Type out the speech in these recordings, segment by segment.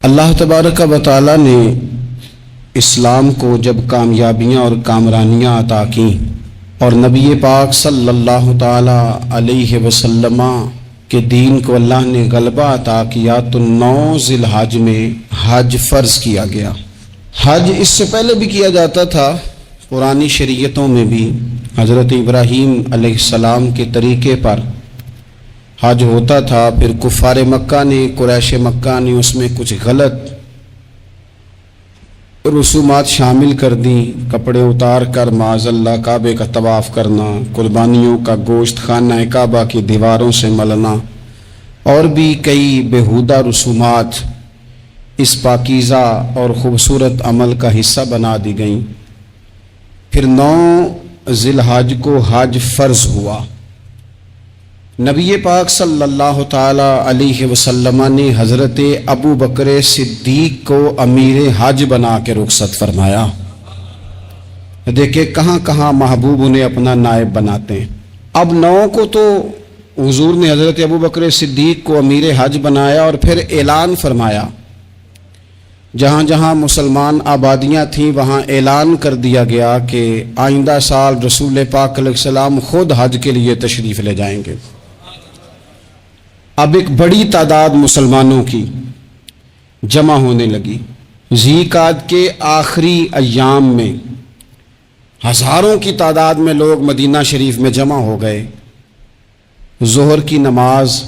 اللہ تبارک و تعالی نے اسلام کو جب کامیابیاں اور کامرانیاں عطا کیں اور نبی پاک صلی اللہ تعالی علیہ وسلم کے دین کو اللہ نے غلبہ عطا کیا تو 9 ذی الحج میں حج فرض کیا گیا۔ حج اس سے پہلے بھی کیا جاتا تھا، پرانی شریعتوں میں بھی حضرت ابراہیم علیہ السلام کے طریقے پر حج ہوتا تھا، پھر کفار مکہ نے، قریش مکہ نے اس میں کچھ غلط رسومات شامل کر دیں، کپڑے اتار کر معاذ اللہ کعبے کا طواف کرنا، قربانیوں کا گوشت خانہ کعبہ کی دیواروں سے ملنا، اور بھی کئی بیہودہ رسومات اس پاکیزہ اور خوبصورت عمل کا حصہ بنا دی گئیں۔ پھر 9 ذی الحج کو حج فرض ہوا۔ نبی پاک صلی اللہ تعالی علیہ وسلم نے حضرت ابو بکر صدیق کو امیر حج بنا کے رخصت فرمایا۔ دیکھیں کہاں کہاں محبوب انہیں اپنا نائب بناتے ہیں۔ اب 9 کو تو حضور نے حضرت ابو بکر صدیق کو امیر حج بنایا اور پھر اعلان فرمایا، جہاں جہاں مسلمان آبادیاں تھیں وہاں اعلان کر دیا گیا کہ آئندہ سال رسول پاک علیہ السلام خود حج کے لیے تشریف لے جائیں گے۔ اب ایک بڑی تعداد مسلمانوں کی جمع ہونے لگی۔ ذی قعدہ کے آخری ایام میں ہزاروں کی تعداد میں لوگ مدینہ شریف میں جمع ہو گئے۔ ظہر کی نماز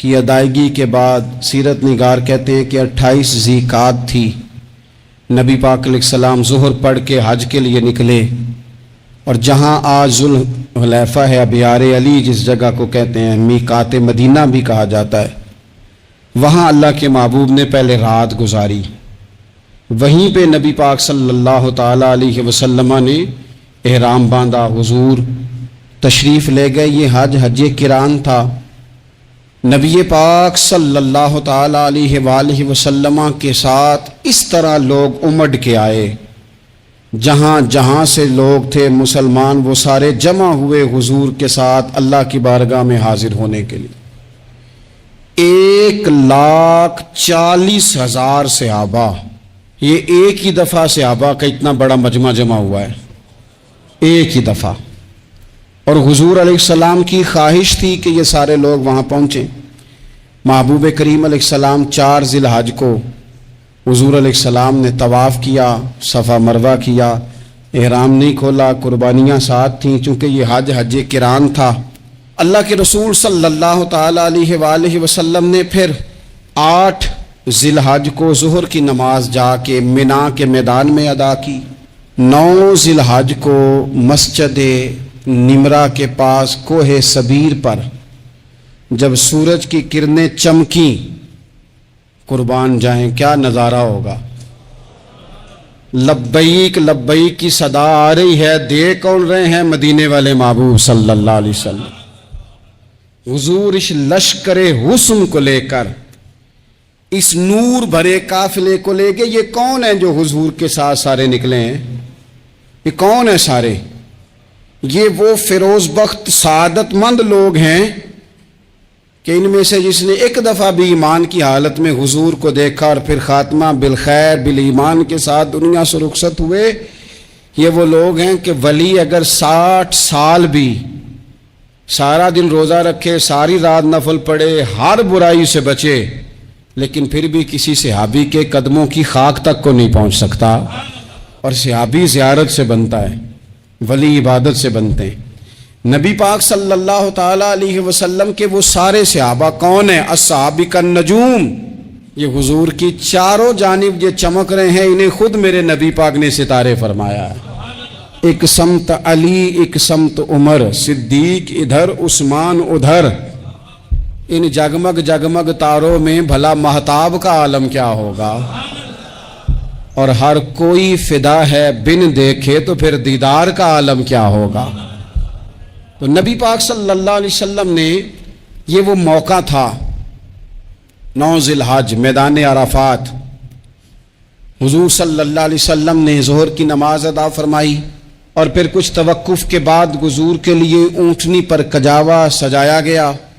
کی ادائیگی کے بعد سیرت نگار کہتے ہیں کہ 28 ذی قعدہ تھی، نبی پاک علیہ السلام ظہر پڑھ کے حج کے لیے نکلے، اور جہاں آج ذوالحلیفہ ہے، ابیار علی جس جگہ کو کہتے ہیں، میقات مدینہ بھی کہا جاتا ہے، وہاں اللہ کے محبوب نے پہلے رات گزاری۔ وہیں پہ نبی پاک صلی اللہ تعالی علیہ وسلم نے احرام باندھا، حضور تشریف لے گئے۔ یہ حج قران تھا۔ نبی پاک صلی اللہ تعالی علیہ وآلہ وسلم کے ساتھ اس طرح لوگ امڈ کے آئے، جہاں جہاں سے لوگ تھے مسلمان وہ سارے جمع ہوئے حضور کے ساتھ اللہ کی بارگاہ میں حاضر ہونے کے لیے۔ 1,40,000 صحابہ، یہ ایک ہی دفعہ صحابہ کا اتنا بڑا مجمع جمع ہوا ہے، ایک ہی دفعہ۔ اور حضور علیہ السلام کی خواہش تھی کہ یہ سارے لوگ وہاں پہنچیں۔ محبوب کریم علیہ السلام 4 ذی الحج کو حضور علیہ السلام نے طواف کیا، صفا مروہ کیا، احرام نہیں کھولا، قربانیاں ساتھ تھیں، چونکہ یہ حج قران تھا۔ اللہ کے رسول صلی اللہ تعالی علیہ وآلہ وسلم نے پھر 8 ذی الحج کو ظہر کی نماز جا کے منا کے میدان میں ادا کی۔ 9 ذی الحج کو مسجد نمرہ کے پاس کوہ صبیر پر جب سورج کی کرنیں چمکیں، قربان جائیں کیا نظارہ ہوگا۔ لبیک لبیک کی صدا آ رہی ہے، دے کون رہے ہیں؟ مدینے والے محبوب صلی اللہ علیہ وسلم۔ حضور اس لشکر حسن کو لے کر، اس نور بھرے قافلے کو لے کے، یہ کون ہیں جو حضور کے ساتھ سارے نکلے ہیں؟ یہ کون ہیں سارے؟ یہ وہ فیروز بخت سعادت مند لوگ ہیں کہ ان میں سے جس نے ایک دفعہ بھی ایمان کی حالت میں حضور کو دیکھا اور پھر خاتمہ بالخیر بالایمان کے ساتھ دنیا سے رخصت ہوئے، یہ وہ لوگ ہیں کہ ولی اگر 60 سال بھی سارا دن روزہ رکھے، ساری رات نفل پڑھے، ہر برائی سے بچے، لیکن پھر بھی کسی صحابی کے قدموں کی خاک تک کو نہیں پہنچ سکتا۔ اور صحابی زیارت سے بنتا ہے، ولی عبادت سے بنتے ہیں۔ نبی پاک صلی اللہ تعالی علیہ وسلم کے وہ سارے صحابہ کون ہیں؟ الصحابہ النجوم، یہ حضور کی چاروں جانب یہ چمک رہے ہیں، انہیں خود میرے نبی پاک نے ستارے فرمایا ہے۔ ایک سمت علی، ایک سمت عمر، صدیق ادھر، عثمان ادھر۔ ان جگمگ جگمگ تاروں میں بھلا مہتاب کا عالم کیا ہوگا؟ اور ہر کوئی فدا ہے بن دیکھے تو پھر دیدار کا عالم کیا ہوگا؟ تو نبی پاک صلی اللہ علیہ وسلم نے یہ وہ موقع تھا، 9 ذی الحج میدان عرفات، حضور صلی اللہ علیہ وسلم نے ظہر کی نماز ادا فرمائی، اور پھر کچھ توقف کے بعد حضور کے لیے اونٹنی پر کجاوا سجایا گیا،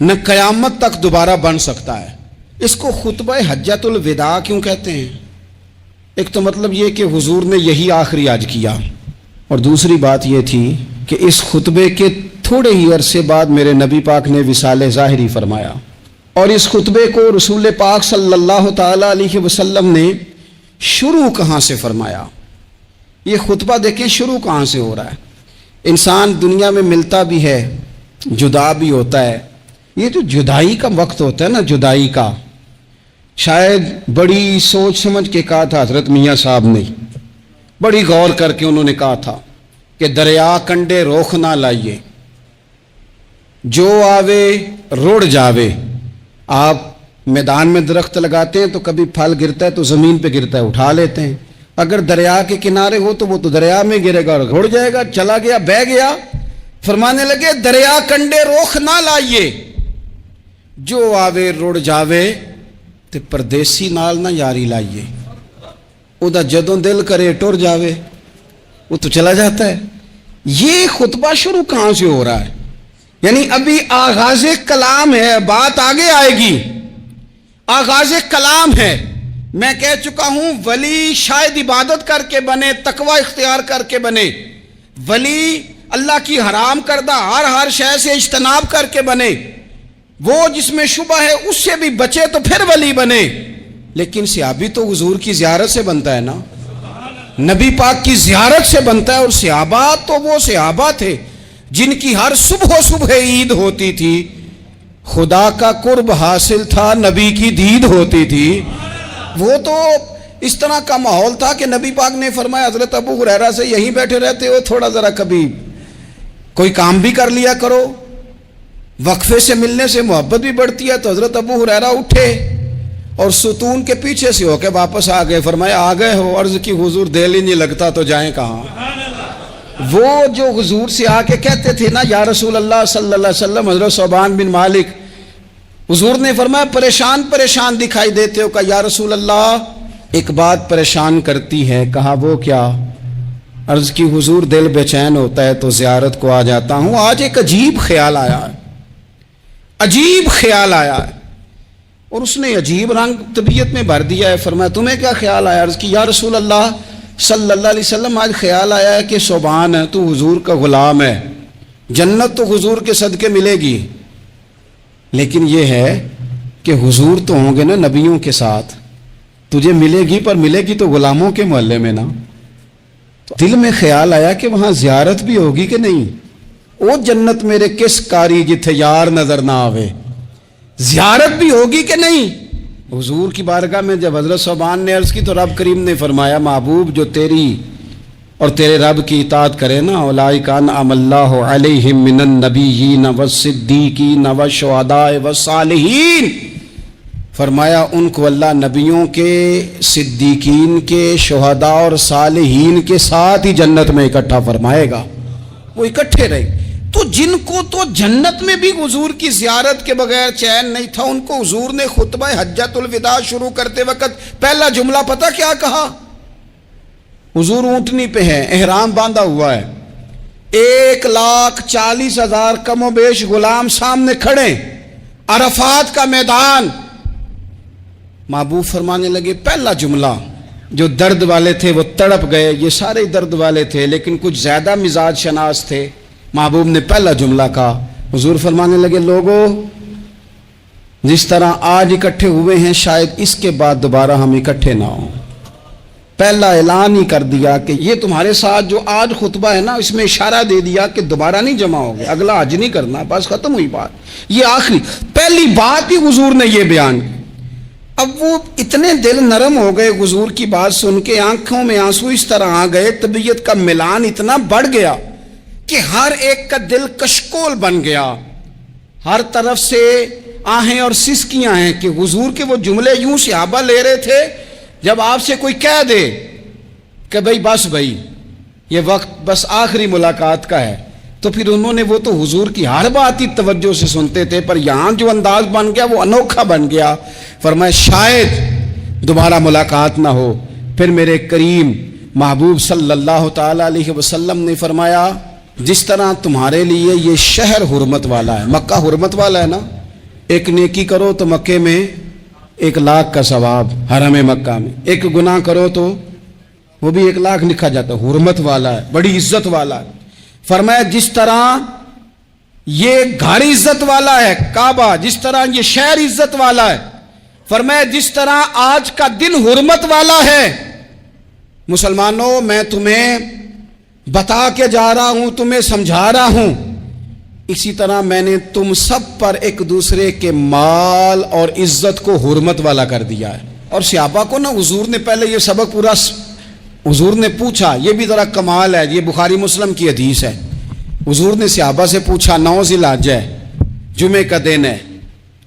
نہ قیامت تک دوبارہ بن سکتا ہے۔ اس کو خطبہ حجۃ الوداع کیوں کہتے ہیں؟ ایک تو مطلب یہ کہ حضور نے یہی آخری حج کیا، اور دوسری بات یہ تھی کہ اس خطبے کے تھوڑے ہی عرصے بعد میرے نبی پاک نے وصال ظاہری فرمایا، اور اس خطبے کو رسول پاک صلی اللہ تعالی علیہ وسلم نے شروع کہاں سے فرمایا؟ یہ خطبہ دیکھیں شروع کہاں سے ہو رہا ہے۔ انسان دنیا میں ملتا بھی ہے، جدا بھی ہوتا ہے۔ یہ جو جدائی کا وقت ہوتا ہے نا، جدائی کا، شاید بڑی سوچ سمجھ کے کہا تھا حضرت میاں صاحب نے، بڑی غور کر کے انہوں نے کہا تھا کہ دریا کنڈے روخ نہ لائیے، جو آوے روڑ جاوے۔ آپ میدان میں درخت لگاتے ہیں تو کبھی پھل گرتا ہے تو زمین پہ گرتا ہے، اٹھا لیتے ہیں۔ اگر دریا کے کنارے ہو تو وہ تو دریا میں گرے گا اور رڑ جائے گا، چلا گیا، بہہ گیا۔ فرمانے لگے دریا کنڈے روخ نہ لائیے، جو آوے روڑ جاوے، تے پردیسی نال نہ یاری لائیے، او دا جدوں دل کرے ٹر جاوے، وہ تو چلا جاتا ہے۔ یہ خطبہ شروع کہاں سے ہو رہا ہے؟ یعنی ابھی آغاز کلام ہے، بات آگے آئے گی، آغاز کلام ہے۔ میں کہہ چکا ہوں ولی شاید عبادت کر کے بنے، تقوی اختیار کر کے بنے، ولی اللہ کی حرام کردہ ہر شے سے اجتناب کر کے بنے، وہ جس میں شبہ ہے اس سے بھی بچے تو پھر ولی بنے۔ لیکن صحابی تو حضور کی زیارت سے بنتا ہے نا، نبی پاک کی زیارت سے بنتا ہے، اور صحابہ تو وہ صحابہ تھے جن کی ہر صبح عید ہوتی تھی، خدا کا قرب حاصل تھا، نبی کی دید ہوتی تھی۔ وہ تو اس طرح کا ماحول تھا کہ نبی پاک نے فرمایا حضرت ابو ہریرہ سے یہیں بیٹھے رہتے ہو، تھوڑا ذرا کبھی کوئی کام بھی کر لیا کرو، وقفے سے ملنے سے محبت بھی بڑھتی ہے۔ تو حضرت ابو ہریرہ اٹھے اور ستون کے پیچھے سے ہو کے واپس آ گئے۔ فرمایا آ گئے ہو؟ عرض کی حضور دل ہی نہیں لگتا تو جائیں کہاں۔ وہ جو حضور سے آ کے کہتے تھے نا یا رسول اللہ صلی اللہ علیہ وسلم، حضرت ثوبان بن مالک، حضور نے فرمایا پریشان پریشان دکھائی دیتے ہو؟ کہا یا رسول اللہ ایک بات پریشان کرتی ہے۔ کہا وہ کیا؟ عرض کی حضور دل بے چین ہوتا ہے تو زیارت کو آ جاتا ہوں۔ آج ایک عجیب خیال آیا ہے، عجیب خیال آیا ہے، اور اس نے عجیب رنگ طبیعت میں بھر دیا ہے۔ فرمایا تمہیں کیا خیال آیا؟ عرض کی یا رسول اللہ صلی اللہ علیہ وسلم آج خیال آیا ہے کہ ثوبان ہے تو حضور کا غلام ہے، جنت تو حضور کے صدقے ملے گی، لیکن یہ ہے کہ حضور تو ہوں گے نا نبیوں کے ساتھ، تجھے ملے گی پر ملے گی تو غلاموں کے محلے میں نا۔ تو دل میں خیال آیا کہ وہاں زیارت بھی ہوگی کہ نہیں؟ او جنت میرے کس کاری جتھے یار نظر نہ آوے، زیارت بھی ہوگی کہ نہیں؟ حضور کی بارگاہ میں جب حضرت ثوبان نے عرض کی تو رب کریم نے فرمایا محبوب جو تیری اور تیرے رب کی اطاعت کرے نا، اولئک انعم اللہ علیہم من النبیین والصدیقین والشہداء والصالحین، فرمایا ان کو اللہ نبیوں کے، صدیقین کے، شہداء اور صالحین کے ساتھ ہی جنت میں اکٹھا فرمائے گا، وہ اکٹھے رہے۔ تو جن کو تو جنت میں بھی حضور کی زیارت کے بغیر چین نہیں تھا، ان کو حضور نے خطبہ حجۃ الوداع شروع کرتے وقت پہلا جملہ پتہ کیا کہا؟ حضور اونٹنی پہ ہے، احرام باندھا ہوا ہے، 1,40,000 کم و بیش غلام سامنے کھڑے، عرفات کا میدان۔ محبوب فرمانے لگے پہلا جملہ، جو درد والے تھے وہ تڑپ گئے، یہ سارے درد والے تھے لیکن کچھ زیادہ مزاج شناس تھے۔ محبوب نے پہلا جملہ کہا، حضور فرمانے لگے لوگو جس طرح آج اکٹھے ہوئے ہیں شاید اس کے بعد دوبارہ ہم اکٹھے نہ ہوں۔ پہلا اعلان ہی کر دیا کہ یہ تمہارے ساتھ جو آج خطبہ ہے نا، اس میں اشارہ دے دیا کہ دوبارہ نہیں جمع ہوگے، اگلا حج نہیں کرنا، بس ختم ہوئی بات۔ یہ آخری پہلی بات ہی حضور نے یہ بیان کی۔ اب وہ اتنے دل نرم ہو گئے حضور کی بات سن کے، آنکھوں میں آنسو اس طرح آ گئے، طبیعت کا ملان اتنا بڑھ گیا کہ ہر ایک کا دل کشکول بن گیا، ہر طرف سے آہیں اور سسکیاں ہیں کہ حضور کے وہ جملے یوں صحابہ لے رہے تھے جب آپ سے کوئی کہہ دے کہ بھائی یہ وقت بس آخری ملاقات کا ہے، تو پھر انہوں نے وہ تو حضور کی ہر بات ہی توجہ سے سنتے تھے، پر یہاں جو انداز بن گیا وہ انوکھا بن گیا۔ فرمایا شاید دوبارہ ملاقات نہ ہو۔ پھر میرے کریم محبوب صلی اللہ تعالی علیہ وسلم نے فرمایا جس طرح تمہارے لیے یہ شہر حرمت والا ہے، مکہ حرمت والا ہے نا، ایک نیکی کرو تو مکے میں 1,00,000 کا ثواب حرم مکہ میں، ایک گناہ کرو تو وہ بھی 1,00,000 لکھا جاتا ہے، حرمت والا ہے، بڑی عزت والا ہے۔ فرمایا جس طرح یہ گھر عزت والا ہے کعبہ، جس طرح یہ شہر عزت والا ہے، فرمایا جس طرح آج کا دن حرمت والا ہے، مسلمانوں میں تمہیں بتا کے جا رہا ہوں، تمہیں سمجھا رہا ہوں، اسی طرح میں نے تم سب پر ایک دوسرے کے مال اور عزت کو حرمت والا کر دیا ہے۔ اور صحابہ کو نا حضور نے پہلے یہ سبق پورا، حضور نے پوچھا، یہ بھی ذرا کمال ہے، یہ بخاری مسلم کی حدیث ہے، حضور نے صحابہ سے پوچھا 9 ذی الحجہ ہے، جمعے کا دن ہے،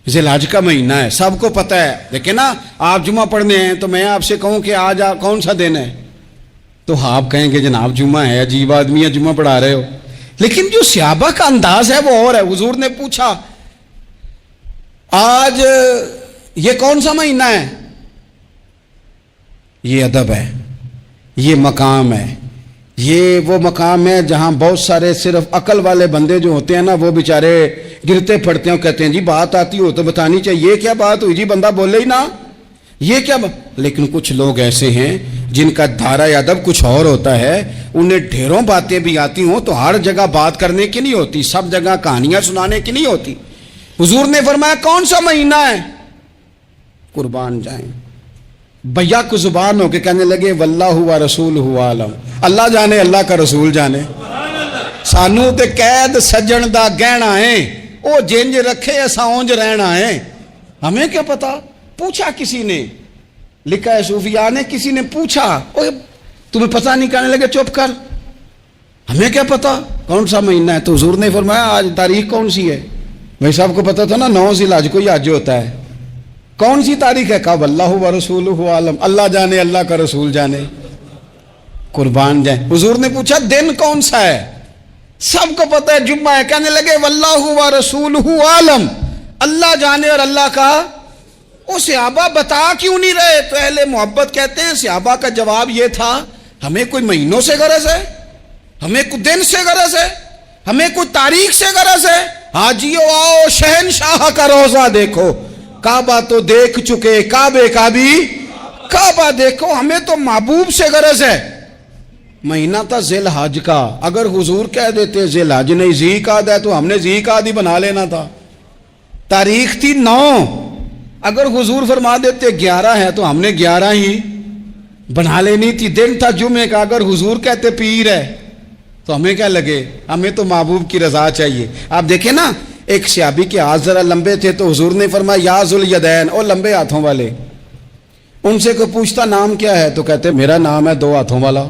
ذی الحج کا مہینہ ہے، سب کو پتہ ہے، لیکن نا آپ جمعہ پڑھنے ہیں تو میں آپ سے کہوں کہ آج کون سا دن ہے تو آپ کہیں گے جناب جمعہ ہے، عجیب آدمی ہے، جمعہ پڑھا رہے ہو، لیکن جو صحابہ کا انداز ہے وہ اور ہے۔ حضور نے پوچھا آج یہ کون سا مہینہ ہے، یہ ادب ہے، یہ مقام ہے، یہ وہ مقام ہے جہاں بہت سارے صرف عقل والے بندے جو ہوتے ہیں نا وہ بیچارے گرتے پھڑتے ہیں، کہتے ہیں جی بات آتی ہو تو بتانی چاہیے، یہ کیا بات ہوئی جی، بندہ بولے ہی نا، یہ کیا لیکن کچھ لوگ ایسے ہیں جن کا دھارا ادب کچھ اور ہوتا ہے، انہیں ڈھیروں باتیں بھی آتی ہوں تو ہر جگہ بات کرنے کی نہیں ہوتی، سب جگہ کہانیاں سنانے کی نہیں ہوتی۔ حضور نے فرمایا کون سا مہینہ ہے، قربان جائیں بھیا کو زبان ہو کے کہنے لگے واللہ و رسولہ عالم، اللہ جانے اللہ کا رسول جانے، سانو تے قید سجن دا گہنا ہے، او جنج رکھے ایسا اونج رہنا ہے، ہمیں کیا پتا، پوچھا کسی نے، لکھا ہے صوفیاء نے، کسی نے پوچھا تمہیں پتہ نہیں، کہنے لگے چپ کر، ہمیں کیا پتا کون سا مہینہ ہے، تو حضور نے فرمایا آج تاریخ کون سی ہے، بھائی صاحب کو پتا تھا نا 9 ذی الحج کو ہی حج ہوتا ہے، کون سی تاریخ ہے، کہا واللہ و رسولہ عالم، اللہ جانے اللہ کا رسول جانے، قربان جائیں۔ حضور نے پوچھا دن کون سا ہے، سب کو پتا ہے جمعہ ہے، کہنے لگے واللہ و رسولہ عالم، اللہ جانے اور اللہ کا، وہ صحابہ بتا کیوں نہیں رہے، تو اہل محبت کہتے ہیں صحابہ کا جواب یہ تھا ہمیں کوئی مہینوں سے غرض ہے، ہمیں کوئی دن سے غرض ہے، ہمیں کوئی تاریخ سے غرض ہے، حاجیو آؤ شہنشاہ کا روزہ دیکھو، کعبہ تو دیکھ چکے کعبے کا بھی کعبہ دیکھو، ہمیں تو محبوب سے غرض ہے۔ مہینہ تھا ذی الحج کا، اگر حضور کہہ دیتے ذی الحج نہیں ذی قعدہ ہے تو ہم نے ذی قعدہ بنا لینا تھا، تاریخ تھی 9، اگر حضور فرما دیتے 11 ہے تو ہم نے 11 ہی بنا لینی تھی، دن تھا جمعے کا، اگر حضور کہتے پیر ہے تو ہمیں کیا لگے، ہمیں تو محبوب کی رضا چاہیے۔ آپ دیکھیں نا ایک صحابی کے ہاتھ ذرا لمبے تھے تو حضور نے فرمایا یا ذوالیدین، او لمبے ہاتھوں والے، ان سے کوئی پوچھتا نام کیا ہے تو کہتے میرا نام ہے 2 ہاتھوں والا،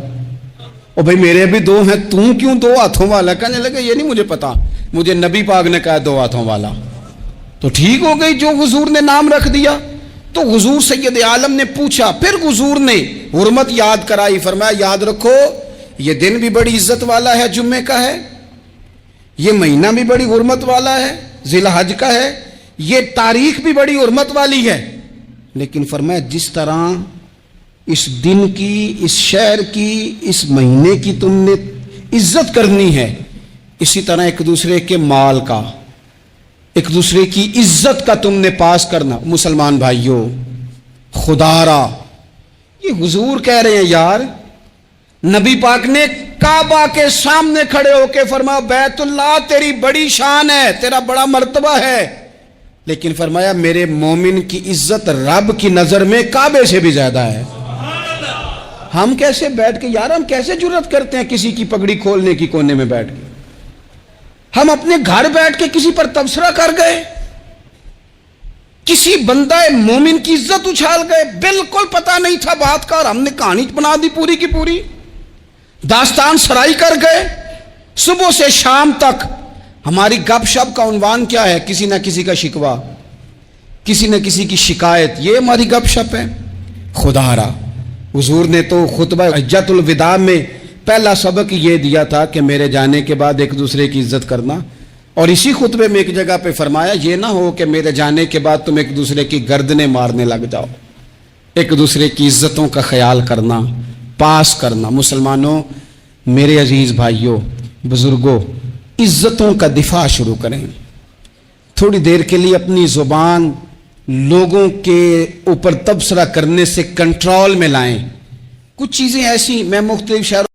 او بھائی میرے بھی 2 ہیں، تو کیوں 2 ہاتھوں والا، کہنے لگے یہ نہیں مجھے پتا، مجھے نبی پاک نے کہا 2 ہاتھوں والا، تو ٹھیک ہو گئی جو حضور نے نام رکھ دیا۔ تو حضور سید عالم نے پوچھا، پھر حضور نے حرمت یاد کرائی، فرمایا یاد رکھو یہ دن بھی بڑی عزت والا ہے، جمعے کا ہے، یہ مہینہ بھی بڑی حرمت والا ہے، ذی الحج کا ہے، یہ تاریخ بھی بڑی حرمت والی ہے، لیکن فرمایا جس طرح اس دن کی، اس شہر کی، اس مہینے کی تم نے عزت کرنی ہے، اسی طرح ایک دوسرے کے مال کا، ایک دوسرے کی عزت کا تم نے پاس کرنا۔ مسلمان بھائیوں خدا را، یہ حضور کہہ رہے ہیں یار، نبی پاک نے کعبہ کے سامنے کھڑے ہو کے فرمایا بیت اللہ تیری بڑی شان ہے، تیرا بڑا مرتبہ ہے، لیکن فرمایا میرے مومن کی عزت رب کی نظر میں کعبے سے بھی زیادہ ہے۔ ہم کیسے بیٹھ کے یار، ہم کیسے جرأت کرتے ہیں کسی کی پگڑی کھولنے کی کونے میں بیٹھ کے، ہم اپنے گھر بیٹھ کے کسی پر تبصرہ کر گئے، کسی بندہ مومن کی عزت اچھال گئے، بالکل پتہ نہیں تھا بات کا اور ہم نے کہانی بنا دی پوری کی پوری، داستان سرائی کر گئے۔ صبح سے شام تک ہماری گپ شپ کا عنوان کیا ہے، کسی نہ کسی کا شکوہ، کسی نہ کسی کی شکایت، یہ ہماری گپ شپ ہے۔ خدا را، حضور نے تو خطبہ حجۃ الوداع میں پہلا سبق یہ دیا تھا کہ میرے جانے کے بعد ایک دوسرے کی عزت کرنا، اور اسی خطبے میں ایک جگہ پہ فرمایا یہ نہ ہو کہ میرے جانے کے بعد تم ایک دوسرے کی گردنیں مارنے لگ جاؤ، ایک دوسرے کی عزتوں کا خیال کرنا، پاس کرنا۔ مسلمانوں، میرے عزیز بھائیوں، بزرگوں، عزتوں کا دفاع شروع کریں، تھوڑی دیر کے لیے اپنی زبان لوگوں کے اوپر تبصرہ کرنے سے کنٹرول میں لائیں. کچھ چیزیں ایسی میں مختلف شہروں